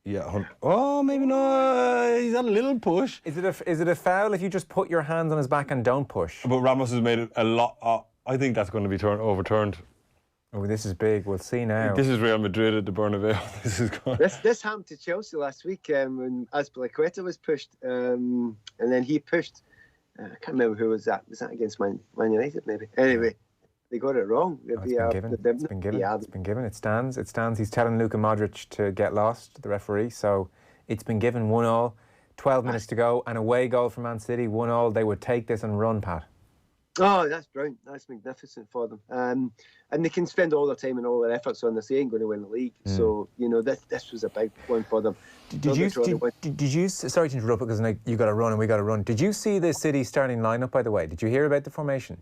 Yeah. Oh, maybe not. He's had a little push. Is it a foul if you just put your hands on his back and don't push? But Ramos has made it a lot. I think that's going to be overturned. Oh, this is big. We'll see now. This is Real Madrid at the Bernabeu. This happened to Chelsea last week when Azpilicueta was pushed, and then he pushed. I can't remember who was that. Was that against Man United? Maybe. Anyway, they got it wrong. It's been given. It stands. He's telling Luka Modric to get lost, the referee. So it's been given 1-1. 12 minutes to go. An away goal for Man City. 1-1. They would take this and run, Pat. Oh, that's brilliant. That's magnificent for them. And they can spend all their time and all their efforts on this. They ain't going to win the league. So, this was a big one for them. Did you, sorry to interrupt, because you got to run and we got to run. Did you see the City starting lineup, by the way? Did you hear about the formation?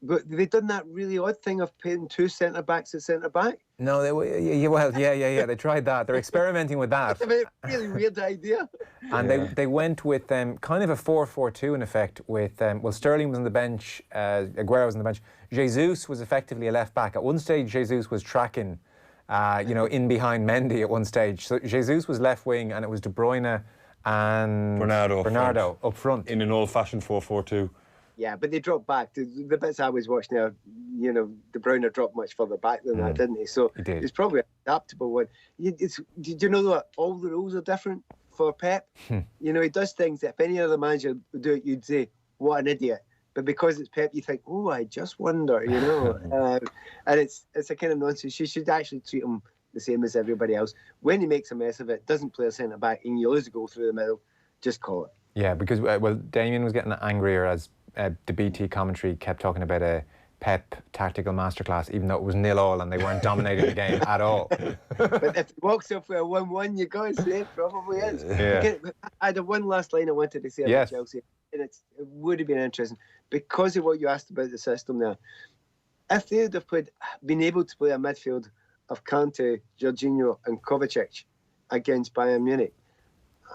But they've done that really odd thing of putting 2 centre-backs at centre-back. No, they tried that. They're experimenting with that. That's a really weird idea. And they went with kind of a 4-4-2 in effect with, Sterling was on the bench, Aguero was on the bench. Jesus was effectively a left-back. At one stage, Jesus was tracking, in behind Mendy at one stage. So Jesus was left wing, and it was De Bruyne and Bernardo up front. In an old-fashioned 4-4-2. Yeah, but they dropped back. The bits I was watching there, De Bruyne dropped much further back than that, didn't he? So it's probably an adaptable one. Did you know that all the rules are different for Pep? He does things that if any other manager would do it, you'd say, what an idiot. But because it's Pep, you think, oh, I just wonder, and it's a kind of nonsense. You should actually treat him the same as everybody else. When he makes a mess of it, doesn't play a centre-back, and you lose a goal through the middle, just call it. Yeah, because, Damien was getting angrier as the BT commentary kept talking about a Pep tactical masterclass, even though it was 0-0 and they weren't dominating the game at all. But if he walks up for a 1-1, you got to say it probably is. Yeah. I had one last line I wanted to say about Chelsea, and it would have been interesting because of what you asked about the system there. If they would have been able to play a midfield of Kante, Jorginho and Kovacic against Bayern Munich,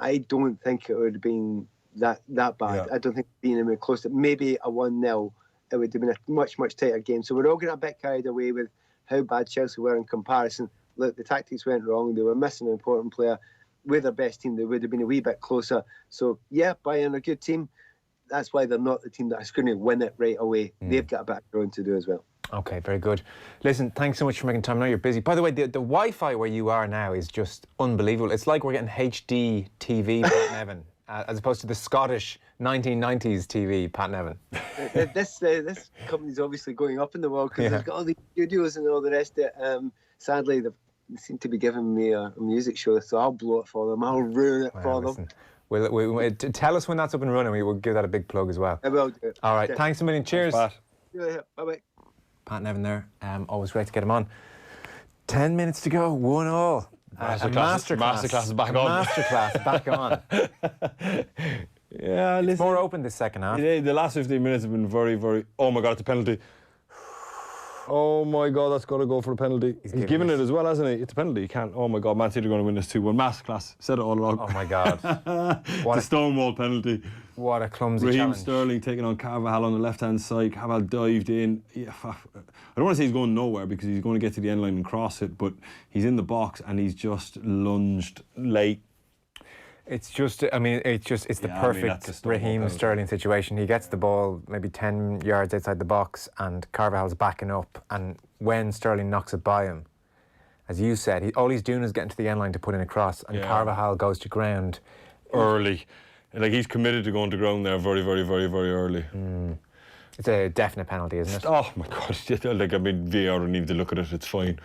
I don't think it would have been that bad. Yeah. I don't think being anywhere close to maybe a 1-0, it would have been a much, much tighter game. So we're all getting a bit carried away with how bad Chelsea were in comparison. Look, the tactics went wrong. They were missing an important player. With their best team, they would have been a wee bit closer. So, yeah, Bayern are a good team. That's why they're not the team that is going to win it right away. They've got a bit of growing to do as well. Okay, very good. Listen, thanks so much for making time. I know you're busy. By the way, the Wi-Fi where you are now is just unbelievable. It's like we're getting HD TV, Nevin. as opposed to the Scottish 1990s TV, Pat Nevin. This company's obviously going up in the world because they've got all these studios and all the rest of it. Sadly, they seem to be giving me a music show, so I'll blow it for them. I'll ruin it for them. We'll tell us when that's up and running. We will give that a big plug as well. I will do it. All right, thanks a million. Cheers. Thanks, Pat. Bye-bye. Pat Nevin there. Always great to get him on. 10 minutes to go, 1-1. Masterclass is back on. Masterclass back on. Yeah, listen. It's more open this second half. The last 15 minutes have been very, very... Oh, my God, it's a penalty. Oh, my God, that's got to go for a penalty. He's given it as well, hasn't he? It's a penalty. You can't... Oh, my God, Man City are going to win this 2-1. Masterclass. Said it all along. Oh, my God. What a Stonewall penalty. What a clumsy Raheem challenge. Sterling taking on Carvajal on the left-hand side. Carvajal dived in. Yeah, I don't want to say he's going nowhere because he's going to get to the end line and cross it, but he's in the box and he's just lunged late. It's just, it's the perfect Raheem Sterling situation. He gets the ball maybe 10 yards outside the box and Carvajal's backing up, and when Sterling knocks it by him, as you said, all he's doing is getting to the end line to put in a cross, and Carvajal goes to ground. Early. Like, he's committed to going to ground there very, very, very, very early. It's a definite penalty, isn't it? Oh, my God. VAR don't need to look at it. It's fine.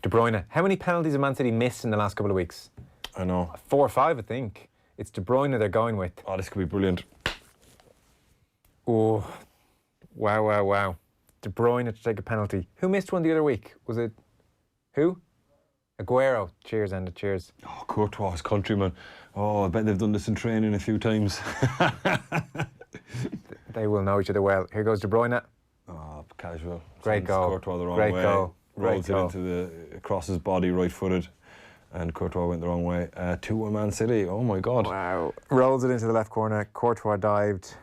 De Bruyne. How many penalties have Man City missed in the last couple of weeks? I know. 4 or 5, I think. It's De Bruyne they're going with. Oh, this could be brilliant. Oh, wow. De Bruyne to take a penalty. Who missed one the other week? Was it... Who? Aguero. Cheers, Enda, cheers. Oh, Courtois, his countryman. Oh, I bet they've done this in training a few times. They will know each other well. Here goes De Bruyne. Oh, casual. Great goal. Courtois the wrong Great way. Goal. Rolls it into across his body, right-footed. And Courtois went the wrong way. 2-1 Man City. Oh, my God. Wow. Rolls it into the left corner. Courtois dived.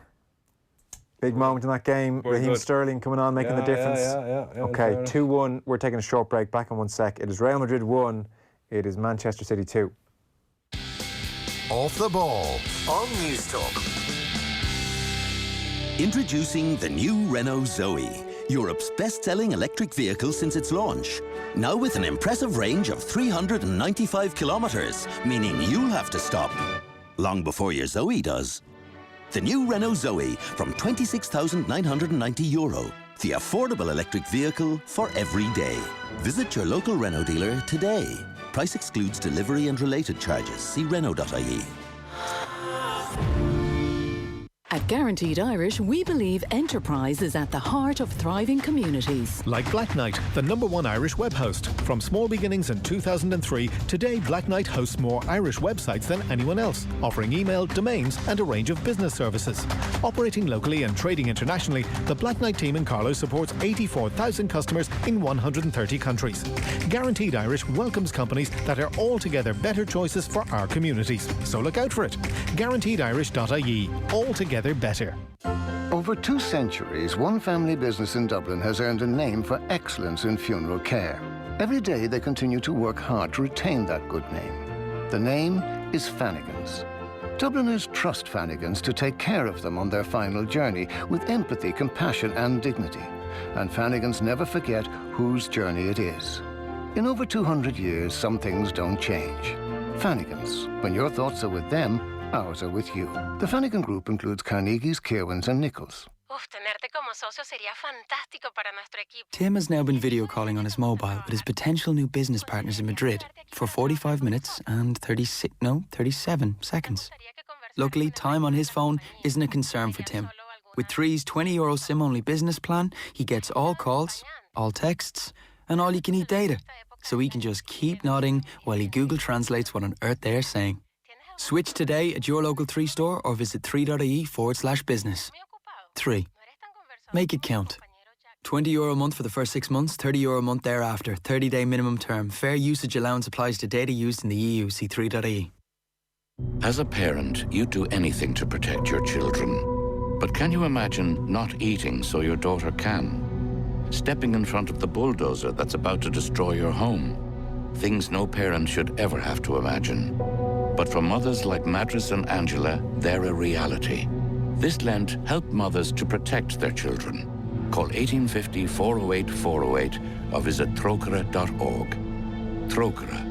Big moment in that game. Raheem Sterling coming on, making the difference. Yeah, okay, 2-1. We're taking a short break. Back in 1 sec. It is Real Madrid 1. It is Manchester City 2. Off the Ball on News Talk. Introducing the new Renault Zoe, Europe's best-selling electric vehicle since its launch. Now with an impressive range of 395 kilometres, meaning you'll have to stop long before your Zoe does. The new Renault Zoe from €26,990. The affordable electric vehicle for every day. Visit your local Renault dealer today. Price excludes delivery and related charges. See Renault.ie. At Guaranteed Irish, we believe enterprise is at the heart of thriving communities. Like Black Knight, the #1 Irish web host. From small beginnings in 2003, today Black Knight hosts more Irish websites than anyone else, offering email, domains and a range of business services. Operating locally and trading internationally, the Black Knight team in Carlow supports 84,000 customers in 130 countries. Guaranteed Irish welcomes companies that are altogether better choices for our communities. So look out for it. GuaranteedIrish.ie. Altogether better. Over 2 centuries, one family business in Dublin has earned a name for excellence in funeral care. Every day they continue to work hard to retain that good name. The name is Fannigans. Dubliners trust Fannigans to take care of them on their final journey with empathy, compassion and dignity. And Fannigans never forget whose journey it is. In over 200 years, some things don't change. Fannigans, when your thoughts are with them, ours are with you. The Fannigan Group includes Carnegie's, Kirwins and Nichols. Tim has now been video calling on his mobile with his potential new business partners in Madrid for 45 minutes and 37 seconds. Luckily, time on his phone isn't a concern for Tim. With Three's €20 SIM-only business plan, he gets all calls, all texts, and all you can eat data. So he can just keep nodding while he Google translates what on earth they're saying. Switch today at your local 3 store or visit 3.ie/business. 3. Make it count. €20 a month for the first 6 months, €30 a month thereafter. 30-day minimum term. Fair usage allowance applies to data used in the EU. See 3.ie. As a parent, you'd do anything to protect your children. But can you imagine not eating so your daughter can? Stepping in front of the bulldozer that's about to destroy your home? Things no parent should ever have to imagine. But for mothers like Madras and Angela, they're a reality. This Lent, help mothers to protect their children. Call 1850 408 408 or visit trocra.org. Trocra,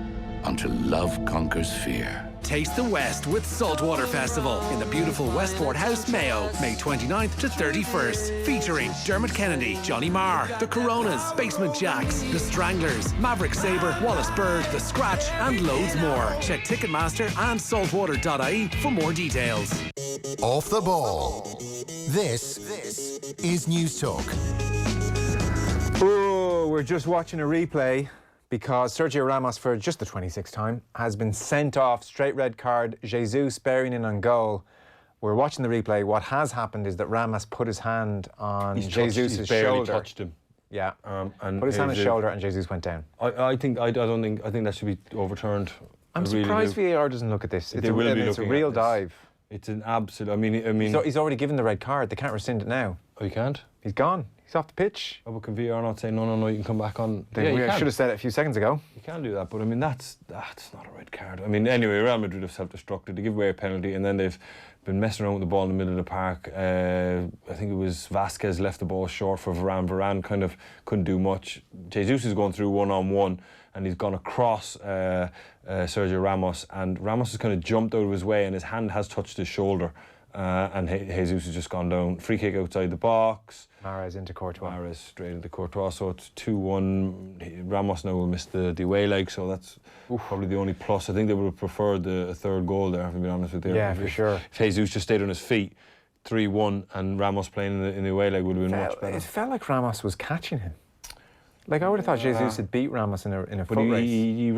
until love conquers fear. Taste the West with Saltwater Festival in the beautiful Westport House, Mayo, May 29th to 31st. Featuring Dermot Kennedy, Johnny Marr, The Coronas, Basement Jacks, The Stranglers, Maverick Sabre, Wallace Bird, The Scratch, and loads more. Check Ticketmaster and saltwater.ie for more details. Off the ball. This is News Talk. Oh, we're just watching a replay because Sergio Ramos, for just the 26th time, has been sent off. Straight red card. Jesus bearing in on goal. We're watching the replay. What has happened is that Ramos put his hand on Jesus' shoulder. Touched him. Yeah, and put his hand on his shoulder and Jesus went down. I think that should be overturned. I'm surprised VAR doesn't look at this. It's a real dive. It's an absolute. I mean, so he's already given the red card. They can't rescind it now. Oh, you can't? He's gone. He's off the pitch. Oh, but can VAR not say no? You can come back on? We should have said it a few seconds ago. You can do that, but I mean that's not a red card. I mean, anyway, Real Madrid have self-destructed. They give away a penalty, and then they've been messing around with the ball in the middle of the park. I think it was Vasquez left the ball short for Varane. Varane kind of couldn't do much. Jesus is going through one-on-one, and he's gone across Sergio Ramos, and Ramos has kind of jumped out of his way, and his hand has touched his shoulder. And Jesus has just gone down. Free kick outside the box. Mahrez into Courtois. Mahrez straight into Courtois. So it's 2-1. Ramos now will miss the away leg, so that's probably the only plus. I think they would have preferred a third goal there, if I'm being honest with you. Yeah, for sure. If Jesus just stayed on his feet, 3-1, and Ramos playing in the away leg would have been much better. It felt like Ramos was catching him. Like, I would have thought Jesus had beat Ramos in a foot race. He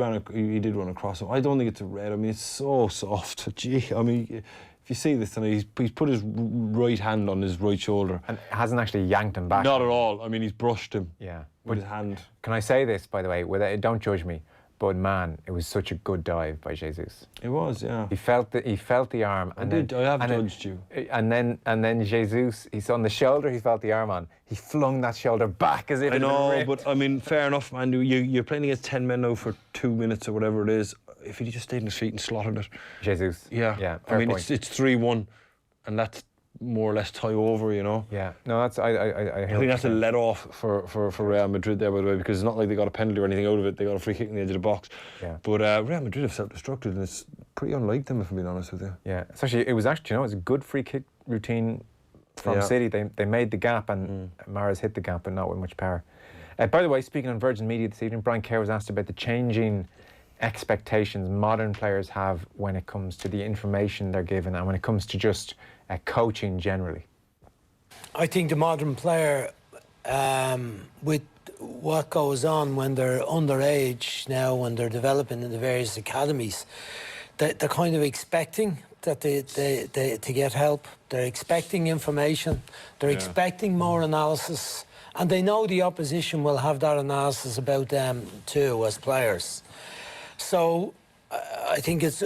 did run across him. I don't think it's a red. I mean, it's so soft. Gee, I mean, if you see this tonight, he's put his right hand on his right shoulder. And hasn't actually yanked him back. Not at all. I mean, he's brushed him. Yeah. With his hand. Can I say this, by the way? Don't judge me. But man, it was such a good dive by Jesus. It was, yeah. He felt the arm. I have judged you. And then Jesus, he's on the shoulder. He felt the arm on. He flung that shoulder back as if it had been ripped. But I mean, fair enough, man. You're playing against 10 men now for 2 minutes or whatever it is. If he just stayed on his feet and slaughtered it. Jesus. Yeah. I mean, it's 3-1, and that's more or less tie over, you know. Yeah. No, that's I think that's a let off for Real Madrid there, by the way, because it's not like they got a penalty or anything out of it. They got a free kick in the edge of the box. Yeah. But Real Madrid have self-destructed, and it's pretty unlike them, if I'm being honest with you. Yeah. It was actually, it was a good free kick routine from City. They made the gap, and Mahrez hit the gap, but not with much power. By the way, speaking on Virgin Media this evening, Brian Kerr was asked about the changing expectations modern players have when it comes to the information they're given and when it comes to just coaching generally. I think the modern player, with what goes on when they're underage now, when they're developing in the various academies, they're kind of expecting that they to get help. They're expecting information. They're expecting more analysis, and they know the opposition will have that analysis about them too as players. So I think it's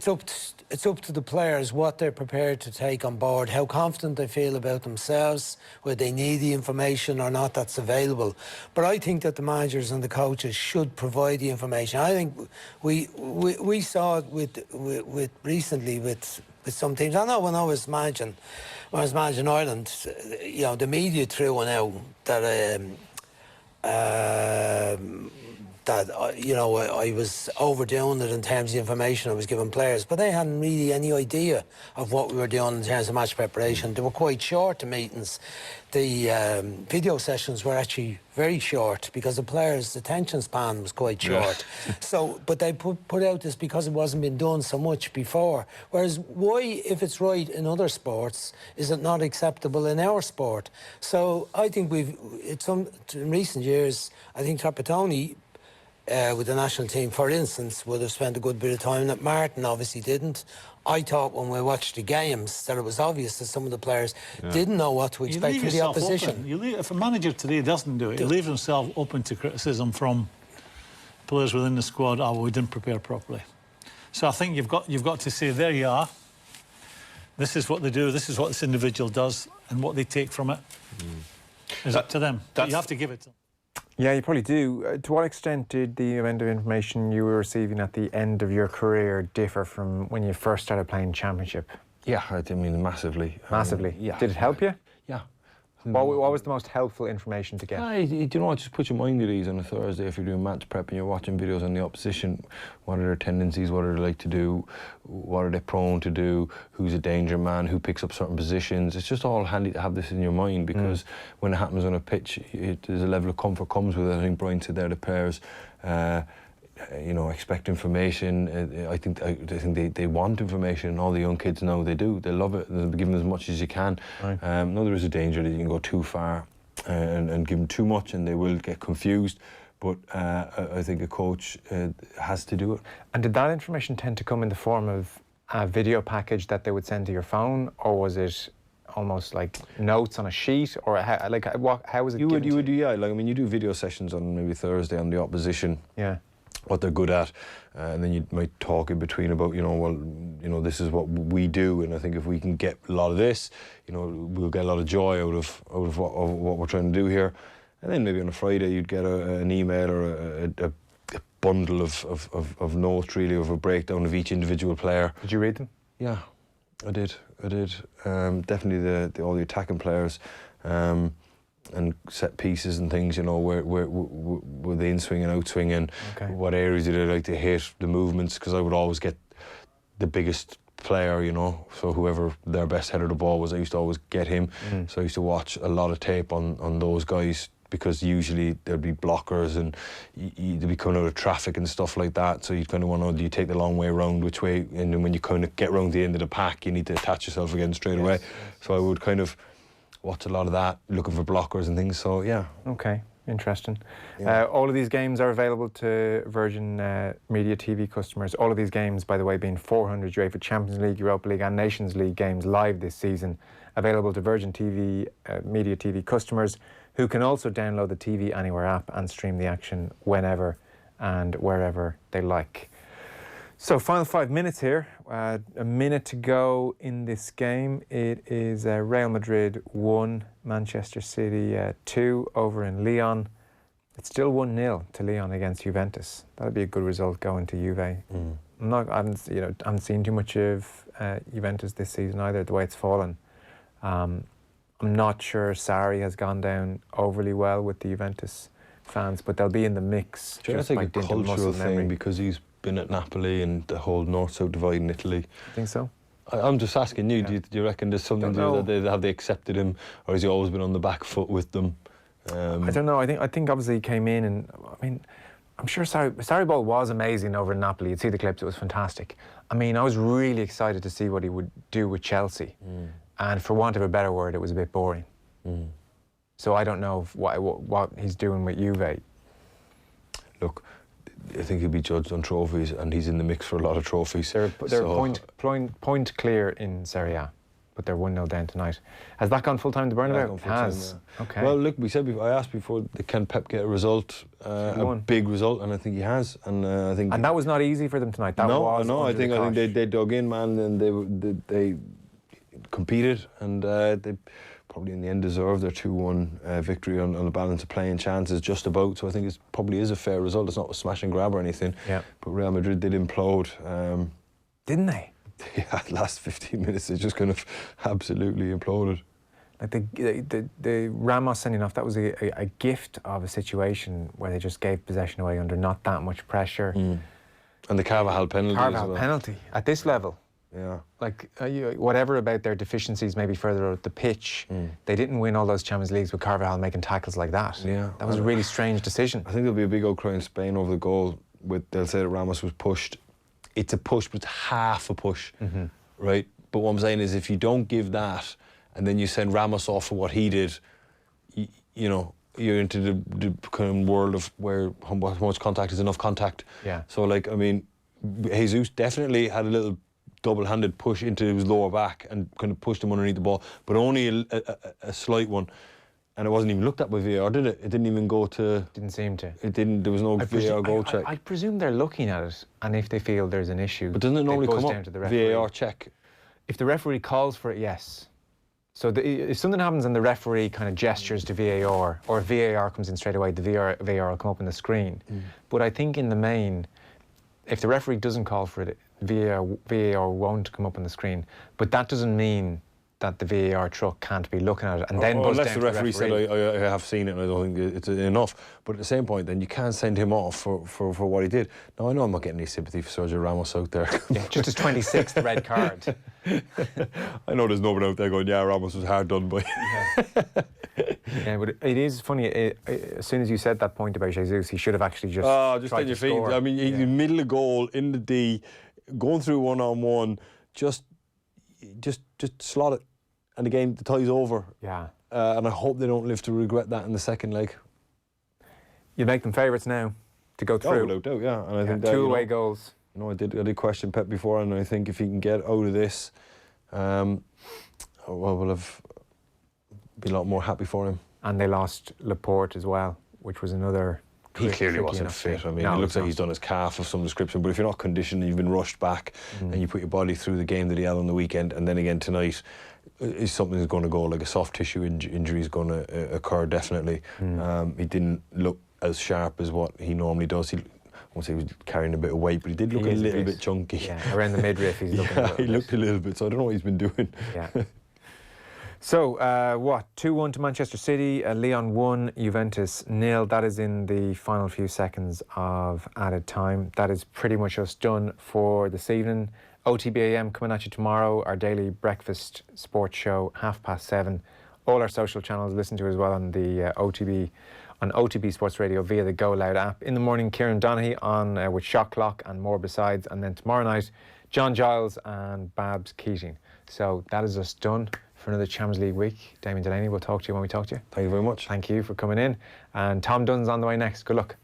up to the players what they're prepared to take on board, how confident they feel about themselves, whether they need the information or not that's available. But I think that the managers and the coaches should provide the information. I think we saw it with recently with some teams. I know when I was managing Ireland, you know, the media threw one out that I was overdoing it in terms of the information I was giving players, but they hadn't really any idea of what we were doing in terms of match preparation. They were quite short, the meetings. The video sessions were actually very short because the players' attention span was quite short. So, but they put out this because it wasn't been done so much before. Whereas why, if it's right in other sports, is it not acceptable in our sport? So I think in recent years, I think Trapattoni, with the national team, for instance, would have spent a good bit of time that Martin obviously didn't. I thought when we watched the games that it was obvious that some of the players didn't know what to expect from the opposition. If a manager today doesn't do it, he leaves himself open to criticism from players within the squad. Oh, well, we didn't prepare properly. So I think you've got to say, there you are. This is what they do. This is what this individual does, and what they take from it is up to them. You have to give it to them. Yeah, you probably do. To what extent did the amount of information you were receiving at the end of your career differ from when you first started playing Championship? Yeah, I mean, massively. Massively? Yeah. Did it help you? Yeah. What was the most helpful information to get? You know what, just put your mind at ease on a Thursday if you're doing match prep and you're watching videos on the opposition. What are their tendencies? What are they like to do? What are they prone to do? Who's a danger man? Who picks up certain positions? It's just all handy to have this in your mind, because when it happens on a pitch, there's a level of comfort comes with it. I think Brian said there, the players, you know, expect information. I think they want information, and all the young kids know they do. They love it. They'll be given as much as you can. Right. No, there is a danger that you can go too far and give them too much, and they will get confused. But I think a coach has to do it. And did that information tend to come in the form of a video package that they would send to your phone, or was it almost like notes on a sheet, or how was it? You would, yeah. Like, I mean, you do video sessions on maybe Thursday on the opposition. Yeah. What they're good at, and then you might talk in between about, you know, well, you know, this is what we do, and I think if we can get a lot of this, you know, we'll get a lot of joy out of what we're trying to do here. And then maybe on a Friday you'd get an email or a bundle of notes, really, of a breakdown of each individual player. Did you read them? Yeah, I did. Definitely all the attacking players. And set pieces and things, you know, where the in-swing and out-swing, and what areas did they like to hit, the movements, because I would always get the biggest player, you know, so whoever their best header of the ball was, I used to always get him. So I used to watch a lot of tape on those guys, because usually there'd be blockers and they'd be coming out of traffic and stuff like that, so you'd kind of want to know, do you take the long way around, which way, and then when you kind of get round the end of the pack, you need to attach yourself again straight away. So I would kind of watch a lot of that, looking for blockers and things, so yeah. Okay, interesting. All of these games are available to Virgin Media TV customers. All of these games, by the way, being 400 UEFA Champions League, Europa League and Nations League games live this season, available to Virgin TV, Media TV customers, who can also download the TV Anywhere app and stream the action whenever and wherever they like. So, final 5 minutes here. A minute to go in this game. It is Real Madrid 1, Manchester City 2 over in Lyon. It's still 1-0 to Lyon against Juventus. That'd be a good result going to Juve. I haven't seen too much of Juventus this season either, the way it's fallen. I'm not sure Sarri has gone down overly well with the Juventus fans, but they'll be in the mix. Sure, I think a cultural thing, because he's been at Napoli and the whole north-south divide in Italy. I think so. I'm just asking you, do you reckon there's something to do that have they accepted him, or has he always been on the back foot with them? I don't know. I think obviously he came in, and I mean, I'm sure Sarri ball was amazing over in Napoli. You'd see the clips; it was fantastic. I mean, I was really excited to see what he would do with Chelsea, and for want of a better word, it was a bit boring. So I don't know what he's doing with Juve. Look, I think he'll be judged on trophies, and he's in the mix for a lot of trophies. They're point clear in Serie A, but they're 1-0 down tonight. Has that gone full time to Bernabeu? It has. Yeah. Okay. Well, look, I asked before, can Pep get a result, a big result, and I think he has. And I think. And that was not easy for them tonight. I think they dug in, man, and they competed, and they probably in the end deserved their 2-1 victory on the balance of playing chances, just about. So I think it probably is a fair result. It's not a smash and grab or anything. Yeah. But Real Madrid did implode. Didn't they? Yeah, last 15 minutes they just kind of absolutely imploded. Like the Ramos sending off, that was a gift of a situation where they just gave possession away under not that much pressure. And the Carvajal penalty. Penalty at this level. Yeah. Like, whatever about their deficiencies maybe further out the pitch, they didn't win all those Champions Leagues with Carvajal making tackles like that. Yeah. That was a really strange decision. I think there'll be a big outcry in Spain over the goal. They'll say that Ramos was pushed. It's a push, but it's half a push, right? But what I'm saying is, if you don't give that, and then you send Ramos off for what he did, you know, you're into the kind of world of where how much contact is enough contact. Yeah. So, like, I mean, Jesus definitely had a little double-handed push into his lower back and kind of pushed him underneath the ball, but only a slight one. And it wasn't even looked at by VAR, did it? It didn't even go to... Didn't seem to. It didn't, there was no VAR goal check. I presume they're looking at it, and if they feel there's an issue... But doesn't it normally come down up, to the referee. VAR check? If the referee calls for it, yes. So if something happens and the referee kind of gestures to VAR, or if VAR comes in straight away, the VAR will come up on the screen. But I think in the main, if the referee doesn't call for it, VAR won't come up on the screen. But that doesn't mean that the VAR truck can't be looking at it, and then buzz unless down the to referee said I have seen it and I don't think it's enough. But at the same point, then you can't send him off for what he did. Now I know I'm not getting any sympathy for Sergio Ramos out there. Yeah, just his 26th red card. I know there's nobody out there going, yeah, Ramos was hard done by. Yeah, but it is funny. As soon as you said that point about Jesus, he should have actually just tried in your to feet. score. I mean, he's in the middle of goal in the D, going through one-on-one, just slot it, and the game, the tie's over. Yeah. And I hope they don't live to regret that in the second leg. You make them favourites now to go through. Without doubt, yeah. And I think that, two away goals. You know, I did question Pep before, and I think if he can get out of this, we'll have be a lot more happy for him. And they lost Laporte as well, which was another. He clearly wasn't fit. I mean, it looks like he's done his calf of some description. But if you're not conditioned, you've been rushed back, and you put your body through the game that he had on the weekend, and then again tonight, is something that's going to go, like a soft tissue injury is going to occur definitely. He didn't look as sharp as what he normally does. I won't say he was carrying a bit of weight, but he did look a little bit chunky. Yeah, around the midriff he's looking a little bit. He looked a little bit, so I don't know what he's been doing. Yeah. So, 2-1 to Manchester City, Lyon 1, Juventus 0. That is in the final few seconds of added time. That is pretty much us done for this evening. OTBAM coming at you tomorrow, our daily breakfast sports show, 7:30. All our social channels, listen to as well on the OTB Sports Radio via the Go Loud app. In the morning, Kieran Donaghy on with Shot Clock and more besides. And then tomorrow night, John Giles and Babs Keating. So that is us done for another Champions League week. Damien Delaney, we'll talk to you when we talk to you. Thank you very much. Thank you for coming in. And Tom Dunn's on the way next. Good luck.